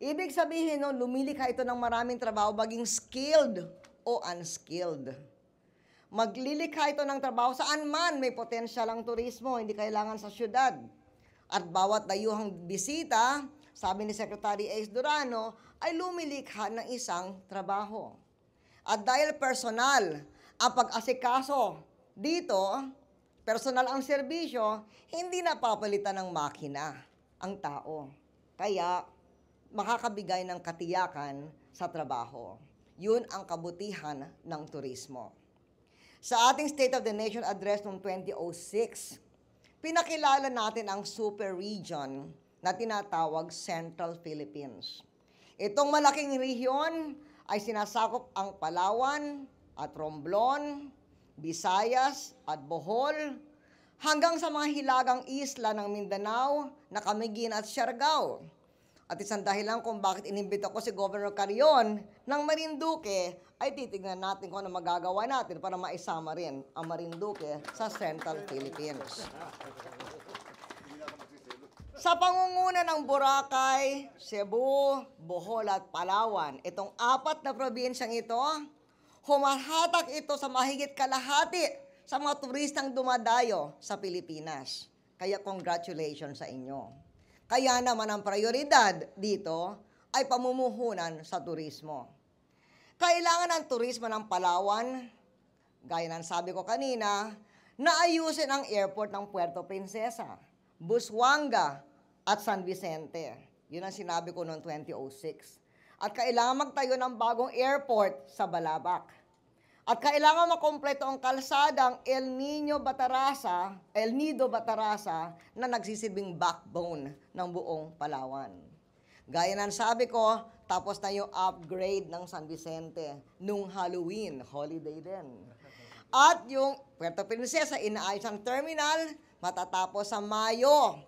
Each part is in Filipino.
Ibig sabihin, no, lumilikha ito ng maraming trabaho, maging skilled o unskilled. Maglilikha ito ng trabaho saan man may potensyal ang turismo, hindi kailangan sa syudad. At bawat dayuhang bisita, sabi ni Secretary Ace Durano, ay lumilikha ng isang trabaho. At dahil personal ang pag-asikaso dito, personal ang serbisyo, hindi napapalitan ng makina ang tao. Kaya, makakabigay ng katiyakan sa trabaho. Yun ang kabutihan ng turismo. Sa ating State of the Nation Address noong 2006, pinakilala natin ang super region na tinatawag Central Philippines. Itong malaking rehiyon ay sinasakop ang Palawan at Romblon, Visayas at Bohol, hanggang sa mga hilagang isla ng Mindanao, Camiguin at Siargao. At isang dahilan kung bakit inimbita ko si Governor Carrion ng Marinduque ay titignan natin kung ano magagawa natin para maisama rin ang Marinduque sa Central Philippines. Sa pangunguna ng Boracay, Cebu, Bohol at Palawan, itong apat na probinsyang ito, humahatak ito sa mahigit kalahati sa mga turistang dumadayo sa Pilipinas. Kaya congratulations sa inyo. Kaya naman ang prioridad dito ay pamumuhunan sa turismo. Kailangan ng turismo ng Palawan, gaya ng sabi ko kanina, na ayusin ang airport ng Puerto Princesa, Busuanga at San Vicente. Yun ang sinabi ko noong 2006. At kailangan magtayo ng bagong airport sa Balabac. At kailangan makompleto ang kalsadang El Nido Batarasa na nagsisilbing backbone ng buong Palawan. Gaya ng sabi ko, tapos na yung upgrade ng San Vicente nung Halloween, holiday din. At yung Puerto Princesa, inaayos ang terminal, matatapos sa Mayo.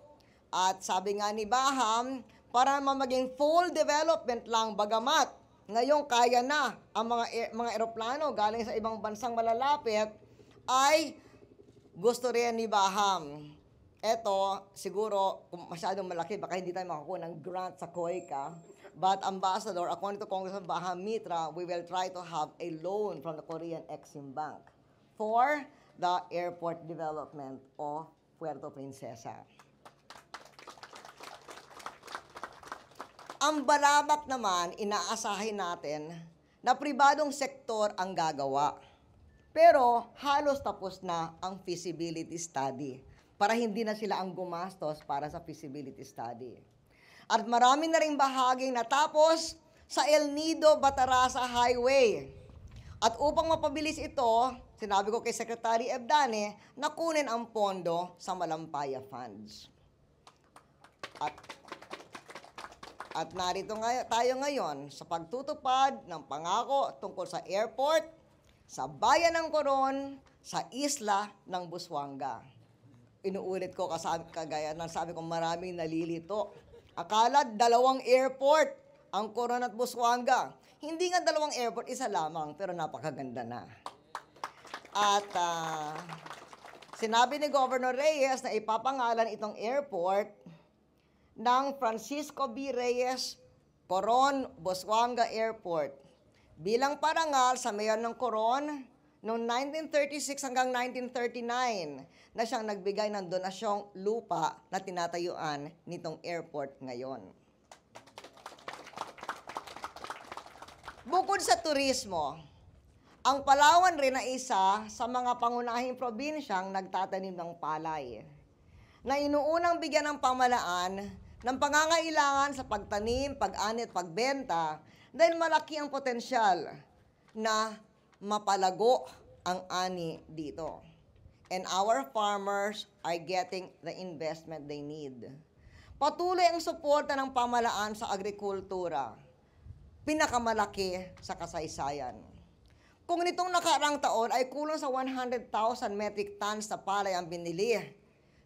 At sabi nga ni Baham, para maging full development lang bagamat ngayon kaya na ang mga eroplano galing sa ibang bansang malalapit, ay gusto rin ni Baham. Eto, siguro, kung masyadong malaki, baka hindi tayo makakuha ng grant sa COICA. But Ambassador, according to Congressman Baham Mitra, we will try to have a loan from the Korean Exim Bank for the airport development of Puerto Princesa. Ang Balabac naman, inaasahin natin na pribadong sektor ang gagawa. Pero halos tapos na ang feasibility study para hindi na sila ang gumastos para sa feasibility study. At marami na rin bahaging natapos sa El Nido Batarasa Highway. At upang mapabilis ito, sinabi ko kay Secretary Ebdane na kunin ang pondo sa Malampaya Funds. At narito tayo ngayon sa pagtutupad ng pangako tungkol sa airport, sa bayan ng Coron, sa isla ng Busuanga. Inuulit ko kagaya ng sabi ko, maraming nalilito. Akala 2 airport ang Coron at Busuanga. Hindi nga 2 airport, isa lamang, pero napakaganda na. At sinabi ni Governor Reyes na ipapangalan itong airport ng Francisco B. Reyes Coron Busuanga Airport bilang parangal sa mayor ng Coron noong 1936 hanggang 1939 na siyang nagbigay ng donasyong lupa na tinatayuan nitong airport ngayon. Bukod sa turismo, ang Palawan rin ay isa sa mga pangunahing probinsyang nagtatanim ng palay na inuunang bigyan ng pamalaan ng pangangailangan sa pagtanim, pag-ani at pagbenta dahil malaki ang potensyal na mapalago ang ani dito. And our farmers are getting the investment they need. Patuloy ang suporta ng pamalaan sa agrikultura, pinakamalaki sa kasaysayan. Kung nitong nakaraang taon ay kulang sa 100,000 metric tons na palay ang binili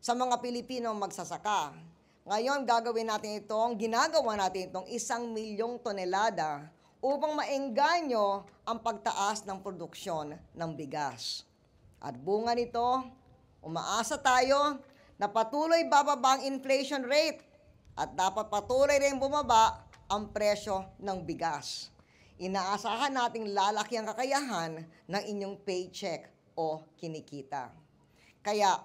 sa mga Pilipino magsasaka, ngayon gagawin natin ginagawa natin itong 1,000,000 tonelada upang maengganyo ang pagtaas ng produksyon ng bigas. At bunga nito, umaasa tayo na patuloy bababa ang inflation rate at dapat patuloy rin bumaba ang presyo ng bigas. Inaasahan nating lalaki ang kakayahan ng inyong paycheck o kinikita. Kaya,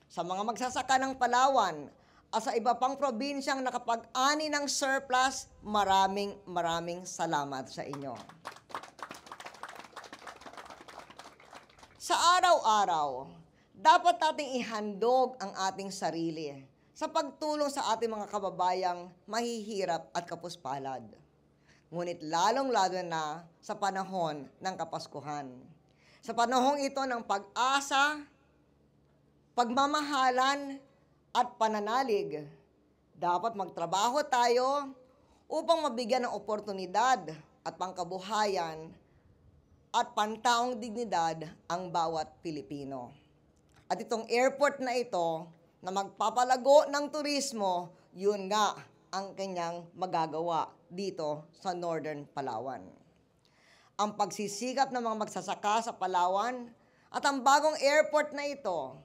sa mga magsasaka ng Palawan at sa iba pang probinsyang nakapag-ani ng surplus, maraming salamat sa inyo. Sa araw-araw, dapat nating ihandog ang ating sarili sa pagtulong sa ating mga kababayang mahihirap at kapuspalad. Ngunit lalong-lalo na sa panahon ng Kapaskuhan. Sa panahong ito ng pag-asa, pagmamahalan, at pananalig, dapat magtrabaho tayo upang mabigyan ng oportunidad at pangkabuhayan at pantaong dignidad ang bawat Pilipino. At itong airport na ito na magpapalago ng turismo, yun nga ang kanyang magagawa dito sa Northern Palawan. Ang pagsisikap ng mga magsasaka sa Palawan at ang bagong airport na ito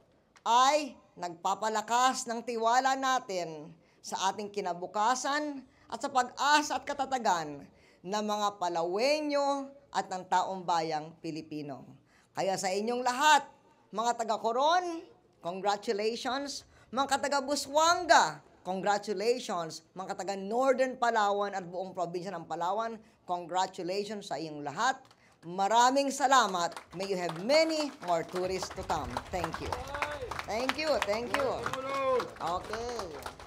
ay nagpapalakas ng tiwala natin sa ating kinabukasan at sa pag-asa at katatagan ng mga Palawenyo at ng taong bayang Pilipino. Kaya sa inyong lahat, mga taga-Coron, congratulations. Mga taga-Busuanga, congratulations. Mga taga-Northern Palawan at buong probinsya ng Palawan, congratulations sa inyong lahat. Maraming salamat. May you have many more tourists to come. Thank you. Thank you. Okay.